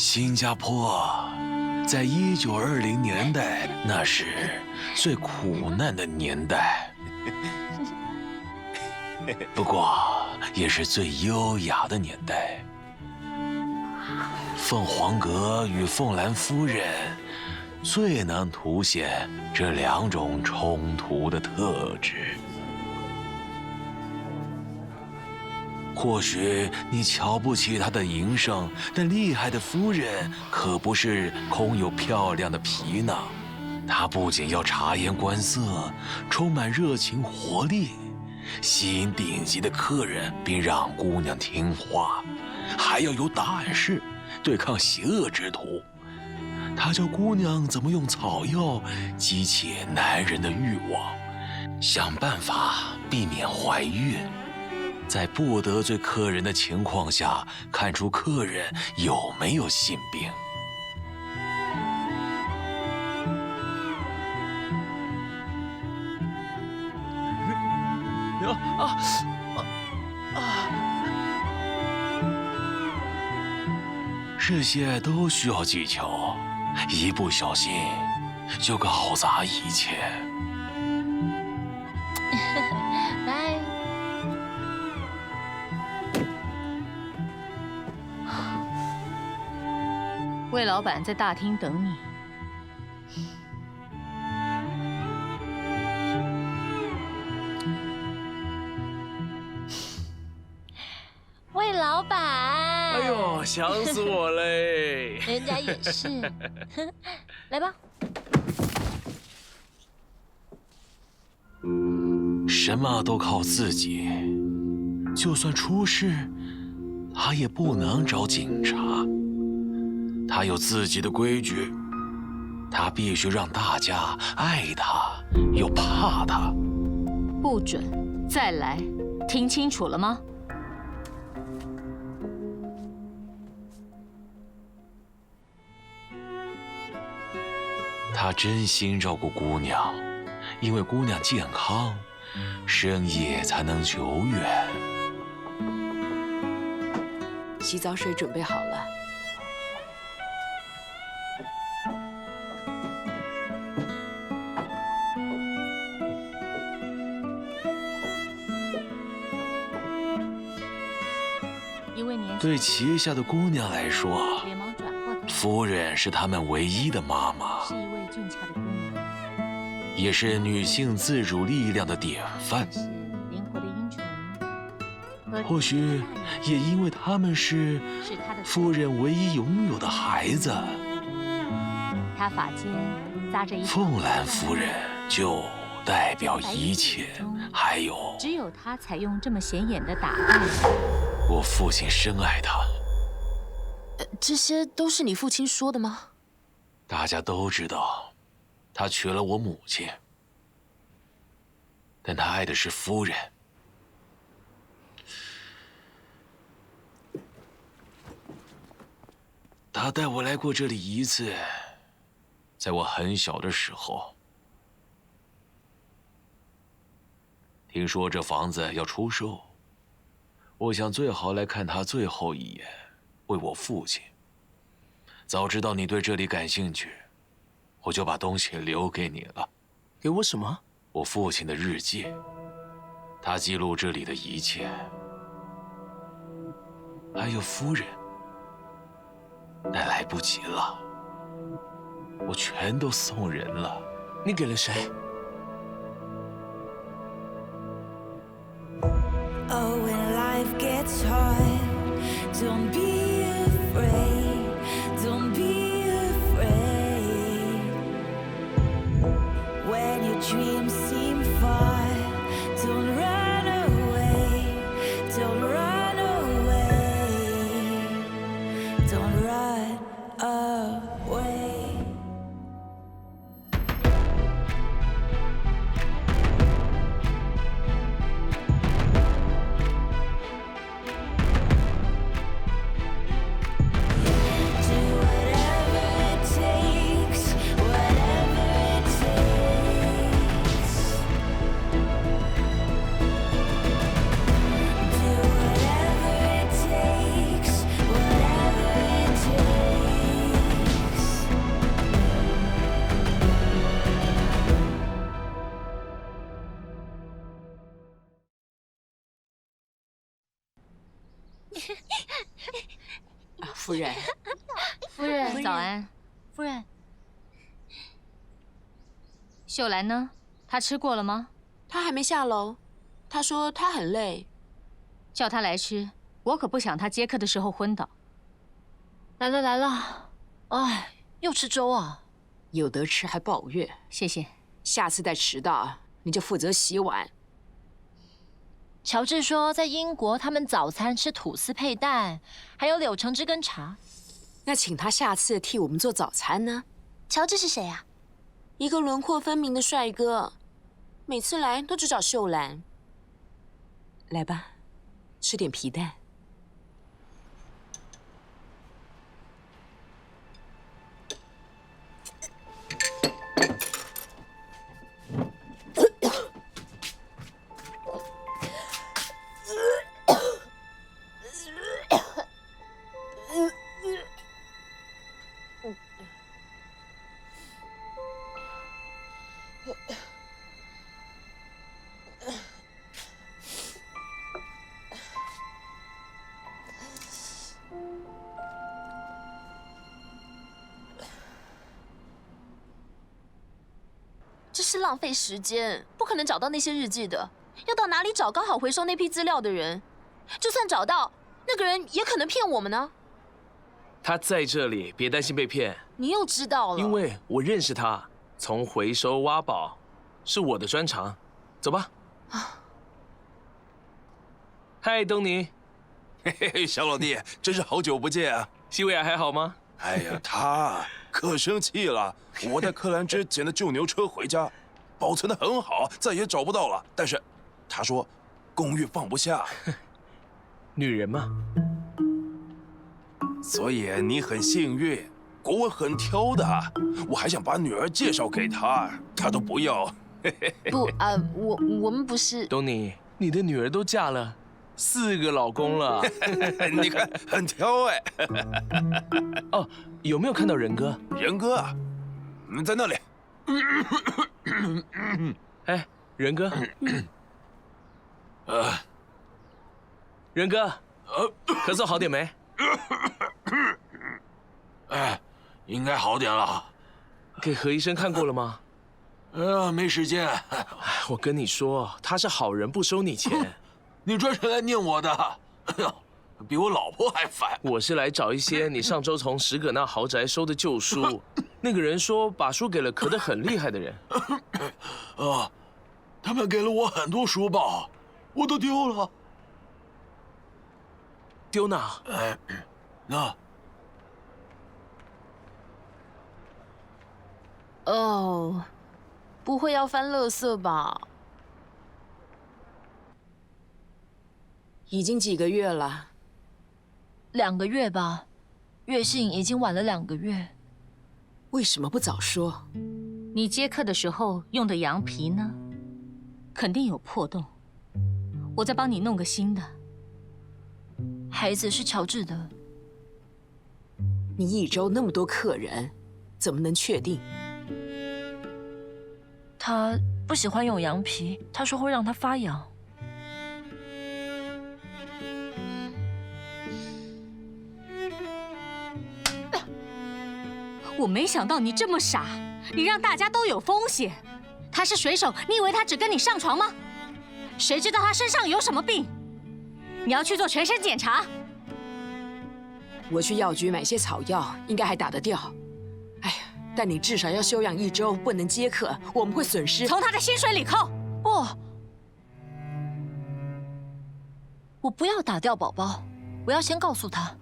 新加坡在1920年代，那是最苦难的年代，不过也是最优雅的年代。凤凰阁与凤兰夫人最能凸显这两种冲突的特质。或许你瞧不起她的营生，但厉害的夫人可不是空有漂亮的皮囊。她不仅要察言观色，充满热情活力，吸引顶级的客人，并让姑娘听话，还要有胆识，对抗邪恶之徒。她教姑娘怎么用草药激起男人的欲望，想办法避免怀孕。在不得罪客人的情况下，看出客人有没有性病。这些都需要技巧，一不小心就搞砸一切。拜。魏老板在大厅等你。魏老板，哎呦，想死我嘞！人家也是，来吧。什么都靠自己，就算出事，他也不能找警察。他有自己的规矩，他必须让大家爱他又怕他。不准再来，听清楚了吗？他真心照顾姑娘，因为姑娘健康，生意才能久远。洗澡水准备好了。对旗下的姑娘来说，夫人是她们唯一的妈妈，是一位俊俏的姑娘，也是女性自主力量的典范。灵活的阴唇，或许也因为她们是夫人唯一拥有的孩子。她发间扎着一凤兰夫人就代表一切，还有只有她采用这么显眼的打扮。我父亲深爱她。这些都是你父亲说的吗？大家都知道，他娶了我母亲，但他爱的是夫人。他带我来过这里一次，在我很小的时候。听说这房子要出售，我想最好来看他最后一眼，为我父亲。早知道你对这里感兴趣，我就把东西留给你了。给我什么？我父亲的日记，他记录这里的一切，还有夫人。但来不及了，我全都送人了。你给了谁？Oh, when life gets hard, don't be afraid, don't be afraid. When your dreams seem far, don't run away, don't run away, don't run away. 夫人。夫人，早安。夫人，秀兰呢？她吃过了吗？他还没下楼，他说他很累。叫她来吃，我可不想她接客的时候昏倒。来了来了。哎，又吃粥啊？有得吃还抱怨，谢谢。下次再迟到你就负责洗碗。乔治说，在英国他们早餐吃吐司配蛋，还有柳橙汁跟茶。那请他下次替我们做早餐呢？乔治是谁啊？一个轮廓分明的帅哥，每次来都只找秀兰。来吧，吃点皮蛋。这是浪费时间，不可能找到那些日记的。要到哪里找刚好回收那批资料的人？就算找到，那个人也可能骗我们呢。他在这里，别担心被骗，你又知道了，因为我认识他。从回收挖宝是我的专长。走吧。嗨，东尼。嘿嘿，小老弟，真是好久不见啊！西维亚还好吗？哎呀，他可生气了。我带克兰芝捡的旧牛车回家，保存得很好，再也找不到了。但是他说公寓放不下。女人嘛。所以你很幸运，国文很挑的。我还想把女儿介绍给他，他都不要。不啊，我们不是。东尼，你的女儿都嫁了4个老公了。你看，很挑哎。哦，有没有看到仁哥？仁哥啊，在那里。哎，仁哥。仁哥，咳嗽好点没？哎，应该好点了。给何医生看过了吗？没时间。我跟你说，他是好人，不收你钱。你专程来念我的，哎呦，比我老婆还烦。我是来找一些你上周从史葛纳豪宅收的旧书。那个人说把书给了咳得很厉害的人。他们给了我很多书报，我都丢了。丢哪？那。哦，不会要翻垃圾吧？已经几个月了2个月吧，月信已经晚了2个月。为什么不早说？你接客的时候用的羊皮呢？肯定有破洞，我再帮你弄个新的。孩子是乔治的。你一周那么多客人，怎么能确定？他不喜欢用羊皮，他说会让他发痒。我没想到你这么傻，你让大家都有风险。他是水手，你以为他只跟你上床吗？谁知道他身上有什么病？你要去做全身检查。我去药局买些草药，应该还打得掉。哎呀，但你至少要休养1周，不能接客，我们会损失。从他的薪水里扣。不，我不要打掉宝宝，我要先告诉他。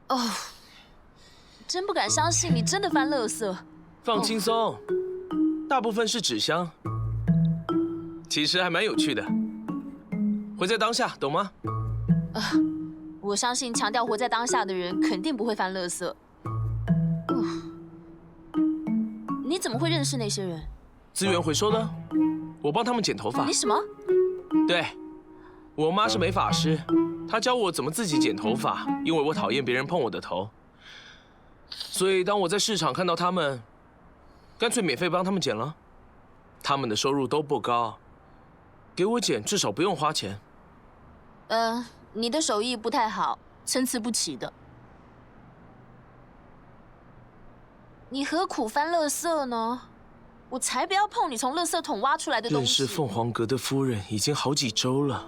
哦，真不敢相信你真的翻垃圾。放轻松，大部分是纸箱，其实还蛮有趣的。活在当下，懂吗？我相信强调活在当下的人肯定不会翻垃圾。你怎么会认识那些人？资源回收的，我帮他们剪头发。你什么？对，我妈是美发师，她教我怎么自己剪头发，因为我讨厌别人碰我的头。所以当我在市场看到他们，干脆免费帮他们剪了。他们的收入都不高，给我剪至少不用花钱。你的手艺不太好，参差不齐的。你何苦翻垃圾呢？我才不要碰你从垃圾桶挖出来的东西。认识凤凰阁的夫人已经好几周了，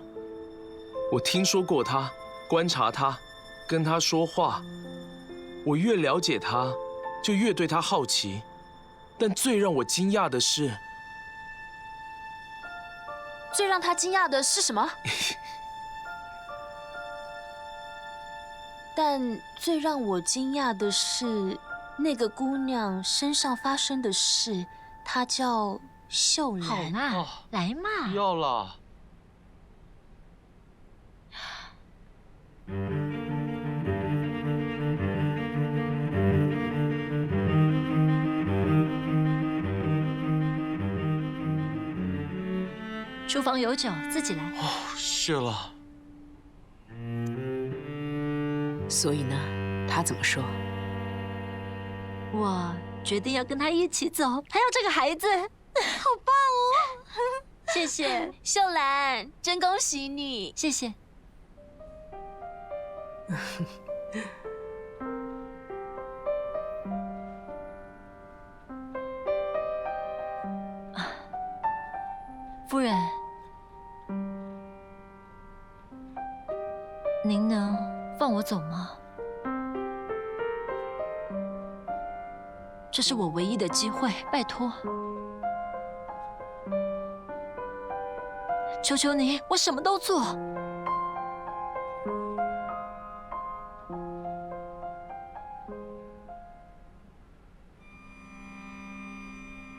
我听说过她，观察她，跟她说话。我越了解她，就越对她好奇。但最让我惊讶的是，最让他惊讶的是什么？但最让我惊讶的是，那个姑娘身上发生的事。她叫秀兰。好嘛，来嘛。要了。厨房有酒，自己来。哦，是了。所以呢，他怎么说？我决定要跟他一起走，还有这个孩子，好棒哦！谢谢，秀兰，真恭喜你！谢谢。夫人，您能放我走吗？这是我唯一的机会，拜托，求求你，我什么都做。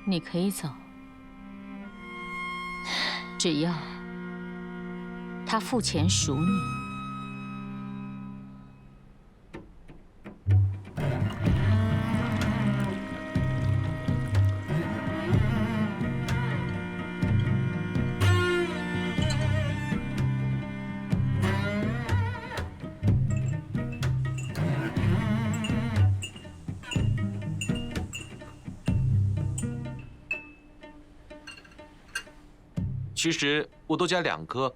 你可以走，只要他付钱赎你。其实我都加2颗。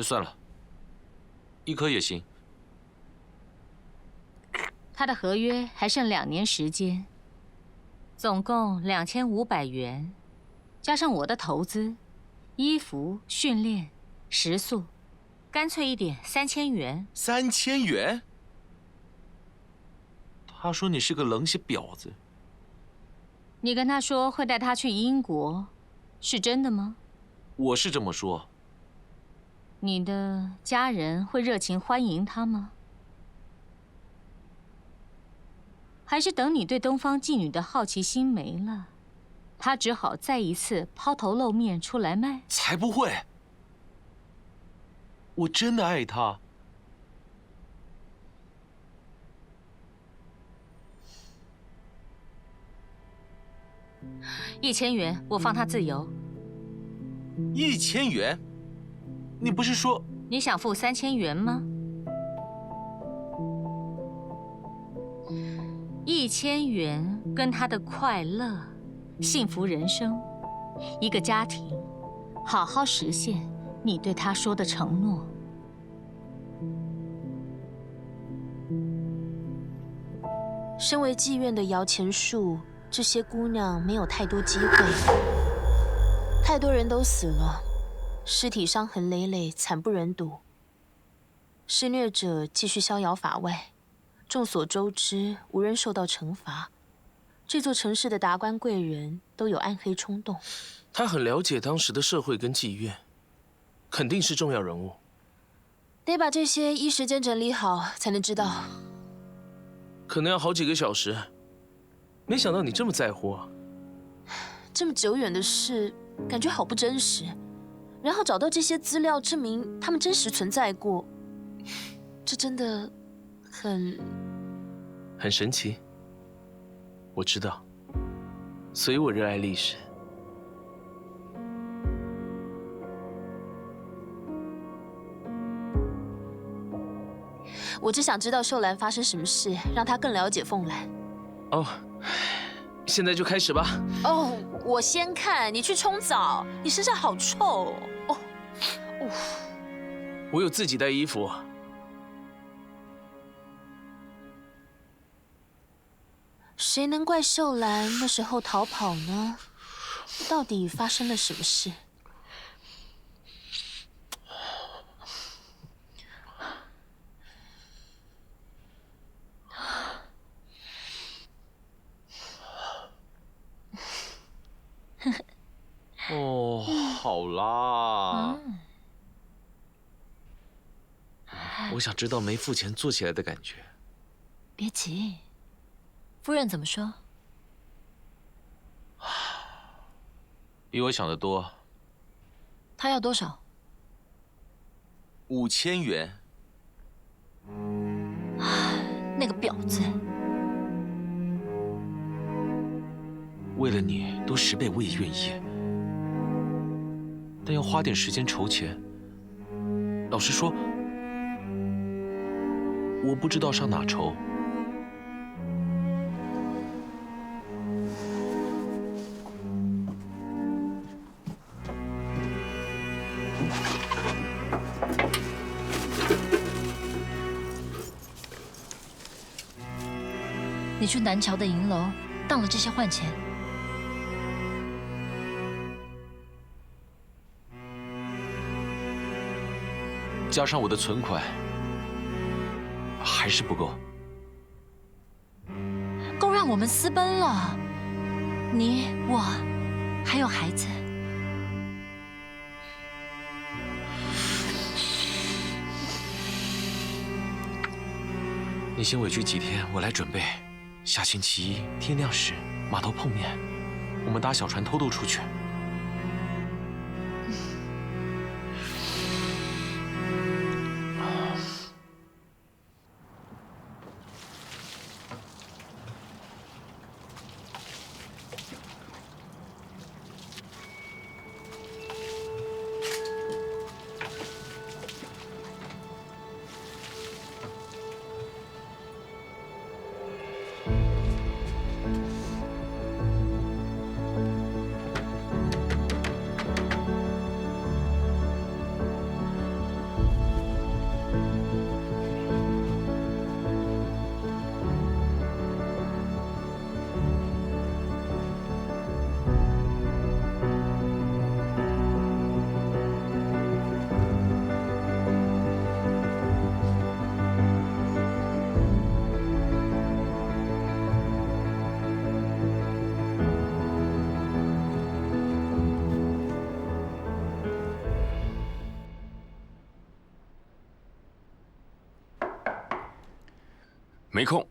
算了，1颗也行。他的合约还剩2年时间，总共2500元，加上我的投资，衣服、训练、食宿，干脆一点3000元。3000元？他说你是个冷血婊子。你跟他说会带他去英国，是真的吗？我是这么说。你的家人会热情欢迎他吗？还是等你对东方妓女的好奇心没了，他只好再一次抛头露面出来卖？才不会！我真的爱他。1000元，我放他自由。1000元？你不是说你想付3000元吗？1000元跟他的快乐、幸福人生，一个家庭，好好实现你对他说的承诺。身为妓院的摇钱树，这些姑娘没有太多机会，太多人都死了。尸体伤痕累累，惨不忍睹。施虐者继续逍遥法外，众所周知，无人受到惩罚。这座城市的达官贵人都有暗黑冲动。他很了解当时的社会跟妓院，肯定是重要人物。得把这些依时间整理好，才能知道。可能要好几个小时。没想到你这么在乎啊！这么久远的事，感觉好不真实。然后找到这些资料，证明他们真实存在过，这真的很神奇。我知道，所以我热爱历史。我我只想知道秀兰发生什么事，让她更了解凤兰。哦，现在就开始吧。哦，我先看，你去冲澡，你身上好臭哦。我有自己带衣服。谁能怪秀兰那时候逃跑呢？到底发生了什么事？哦，好啦。我想知道没付钱做起来的感觉。别急，夫人怎么说？比我想的多。她要多少5000元。那个婊子！为了你，多10倍我也愿意。但要花点时间筹钱。老实说，我不知道上哪筹。你去南桥的银楼当了这些换钱。加上我的存款，还是不够。够让我们私奔了，你我还有孩子。你先委屈几天，我来准备。下星期一天亮时，码头碰面，我们搭小船偷渡出去。没空。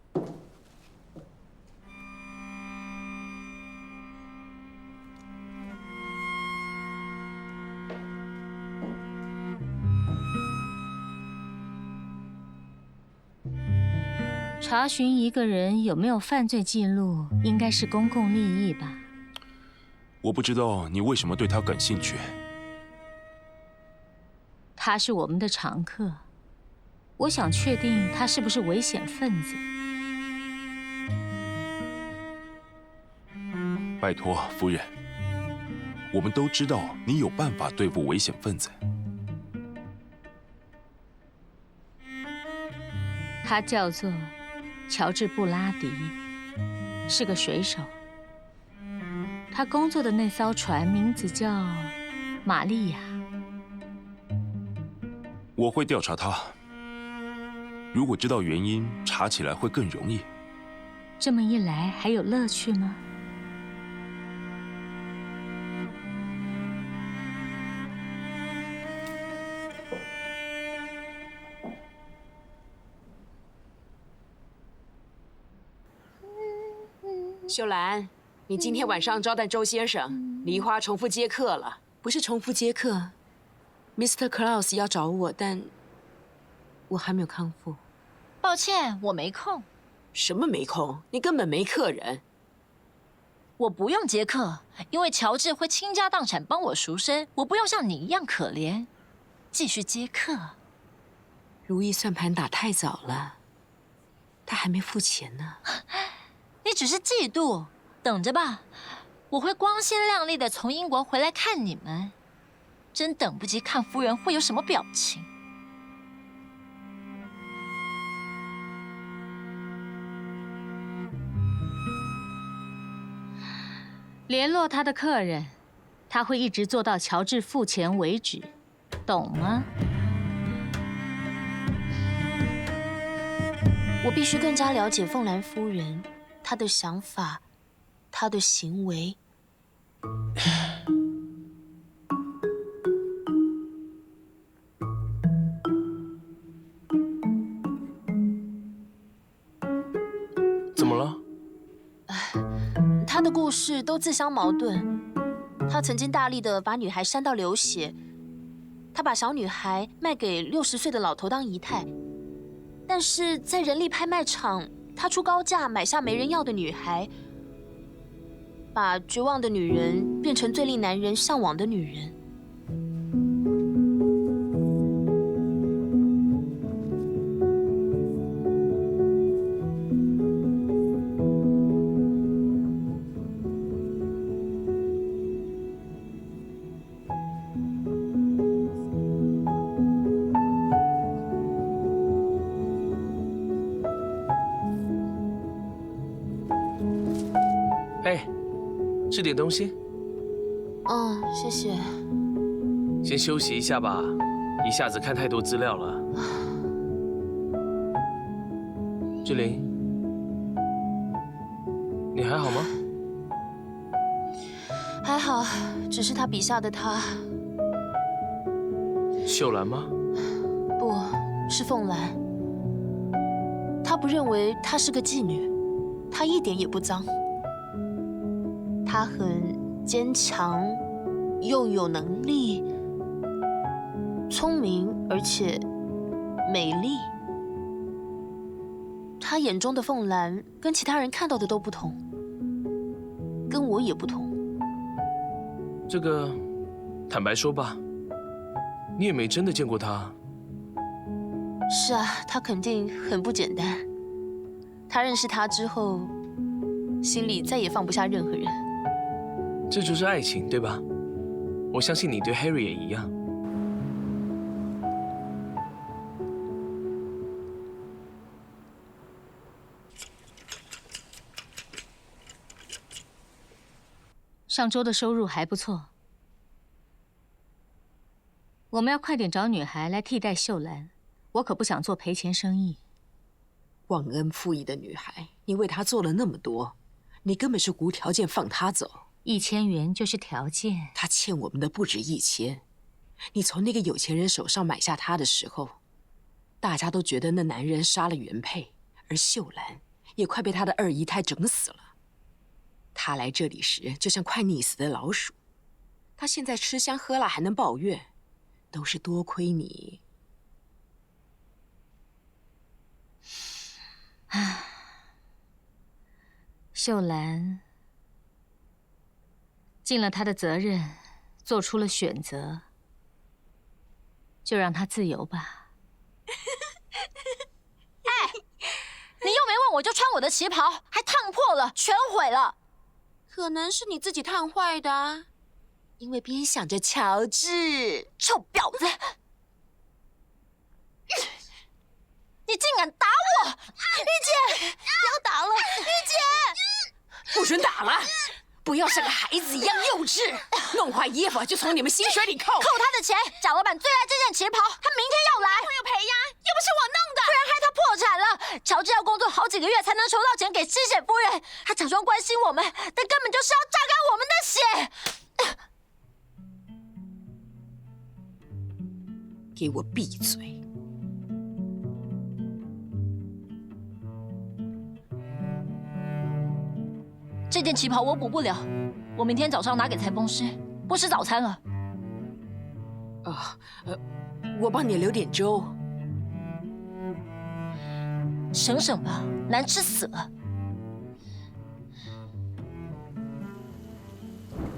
查询一个人有没有犯罪记录，应该是公共利益吧？我不知道你为什么对他感兴趣。他是我们的常客，我想确定他是不是危险分子。拜托，夫人，我们都知道你有办法对付危险分子。他叫做乔治·布拉迪，是个水手。他工作的那艘船名字叫玛利亚。我会调查他。如果知道原因，查起来会更容易。这么一来，还有乐趣吗？秀兰，你今天晚上招待周先生，梨花重复接客了。不是重复接客 ，Mr. Klaus 要找我，但我还没有康复。抱歉，我没空。什么没空？你根本没客人。我不用接客，因为乔治会倾家荡产帮我赎身，我不用像你一样可怜。继续接客。如意算盘打太早了，他还没付钱呢。你只是嫉妒，等着吧，我会光鲜亮丽的从英国回来看你们。真等不及看夫人会有什么表情。联络他的客人，他会一直做到乔治付钱为止，懂吗？我必须更加了解凤兰夫人，她的想法，她的行为。怎么了？他的故事都自相矛盾。他曾经大力的把女孩扇到流血，他把小女孩卖给60岁的老头当姨太，但是在人力拍卖场，他出高价买下没人要的女孩，把绝望的女人变成最令男人向往的女人。哎，吃点东西。嗯，谢谢。先休息一下吧，一下子看太多资料了。志玲，你还好吗？还好，只是他笔下的她，秀兰吗？不是凤兰。他不认为她是个妓女，她一点也不脏。她很坚强，又有能力，聪明，而且美丽。他眼中的凤兰跟其他人看到的都不同，跟我也不同。这个，坦白说吧，你也没真的见过她。是啊，他肯定很不简单。他认识他之后，心里再也放不下任何人。这就是爱情，对吧？我相信你对 Harry 也一样。上周的收入还不错，我们要快点找女孩来替代秀兰，我可不想做赔钱生意。忘恩负义的女孩，你为她做了那么多，你根本是无条件放她走。1000元就是条件。她欠我们的不止1000。你从那个有钱人手上买下她的时候，大家都觉得那男人杀了原配，而秀兰也快被他的二姨太整死了。他来这里时就像快溺死的老鼠，他现在吃香喝辣还能抱怨，都是多亏你。秀兰尽了她的责任，做出了选择，就让她自由吧。你又没问我就穿我的旗袍，还烫破了，全毁了。可能是你自己烫坏的啊。因为边想着乔治，臭婊子！你竟敢打我！玉姐，不要打了！玉姐，不准打了！不要像个孩子一样幼稚，弄坏衣服就从你们薪水里扣。扣他的钱，贾老板最爱这件旗袍，他明天要来。会有赔呀，又不是我弄的，不然害他破产了。乔治要工作好几个月才能筹到钱给吸血夫人，他假装关心我们，但根本就是要榨干我们的血。给我闭嘴！这件旗袍我补不了，我明天早上拿给裁缝师，不吃早餐了。我帮你留点粥。省省吧，难吃死了。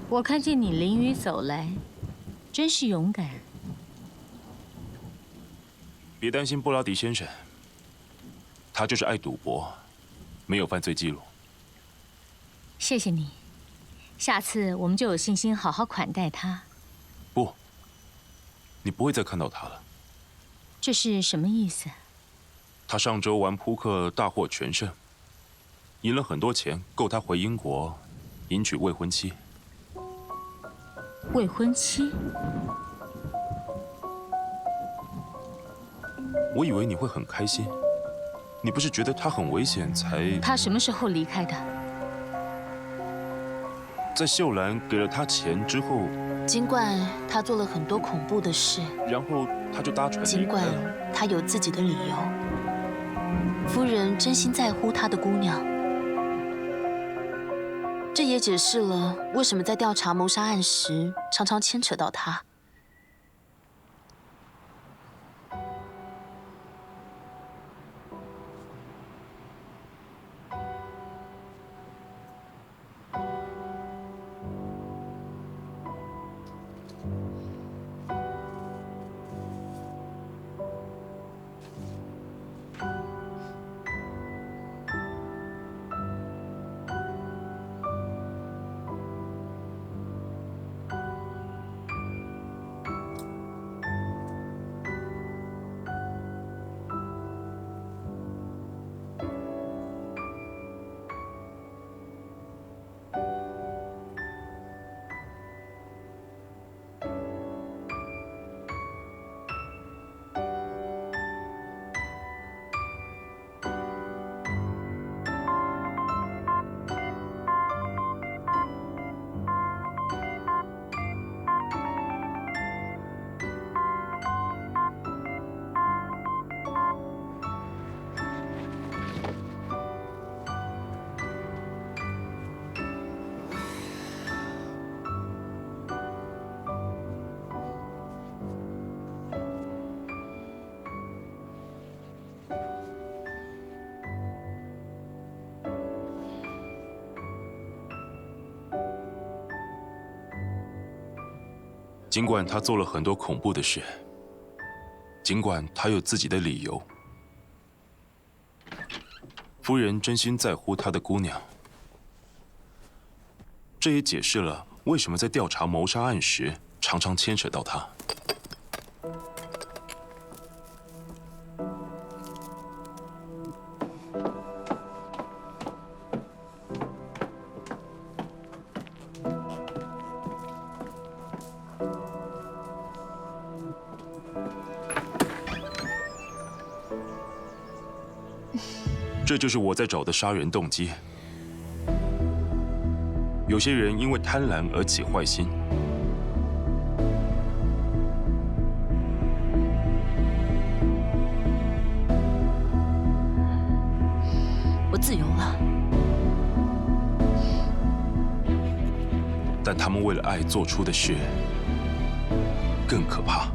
我看见你淋雨走来，真是勇敢。别担心布拉迪先生，他就是爱赌博，没有犯罪记录。谢谢你，下次我们就有信心好好款待他。不，你不会再看到他了。这是什么意思？他上周玩扑克大获全胜，赢了很多钱，够他回英国迎娶未婚妻。未婚妻？我以为你会很开心，你不是觉得他很危险才……他什么时候离开的？在秀兰给了他钱之后，尽管他做了很多恐怖的事，然后他就搭船尽管离开了。他有自己的理由，夫人真心在乎他的姑娘。这也解释了为什么在调查谋杀案时常常牵扯到他。尽管他做了很多恐怖的事，尽管他有自己的理由，夫人真心在乎他的姑娘。这也解释了为什么在调查谋杀案时常常牵扯到他。这就是我在找的杀人动机。有些人因为贪婪而起坏心，我自由了，但他们为了爱做出的事更可怕。